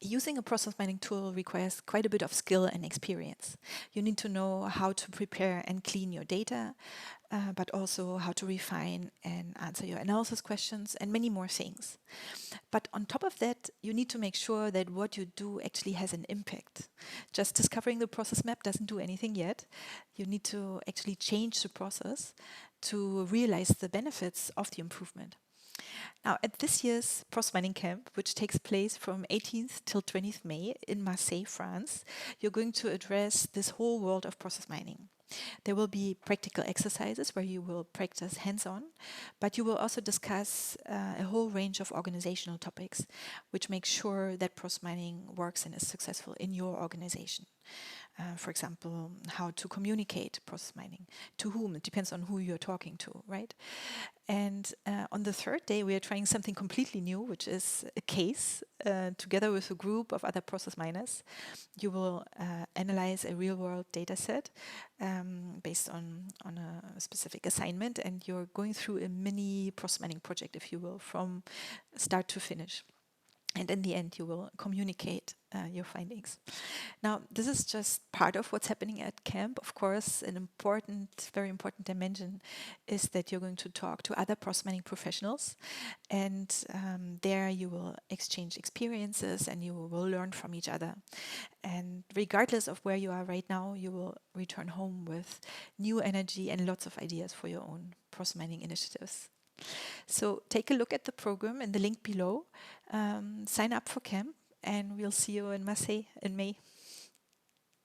Using a process mining tool requires quite a bit of skill and experience. You need to know how to prepare and clean your data, but also how to refine and answer your analysis questions and many more things. But on top of that, you need to make sure that what you do actually has an impact. Just discovering the process map doesn't do anything yet. You need to actually change the process to realize the benefits of the improvement. Now, at this year's Process Mining Camp, which takes place from 18th till 20th May in Marseille, France, you're going to address this whole world of process mining. There will be practical exercises where you will practice hands-on, but you will also discuss a whole range of organizational topics, which make sure that process mining works and is successful in your organization. For example, how to communicate process mining, to whom, it depends on who you're talking to, right? And on the third day, we are trying something completely new, which is a case together with a group of other process miners. You will analyze a real-world data set based on a specific assignment, and you're going through a mini process mining project, if you will, from start to finish. And in the end, you will communicate your findings. Now, this is just part of what's happening at camp. Of course, an important, very important dimension is that you're going to talk to other process mining professionals. And there you will exchange experiences and you will learn from each other. And regardless of where you are right now, you will return home with new energy and lots of ideas for your own process mining initiatives. So take a look at the program in the link below, sign up for camp, and we'll see you in Marseille in May.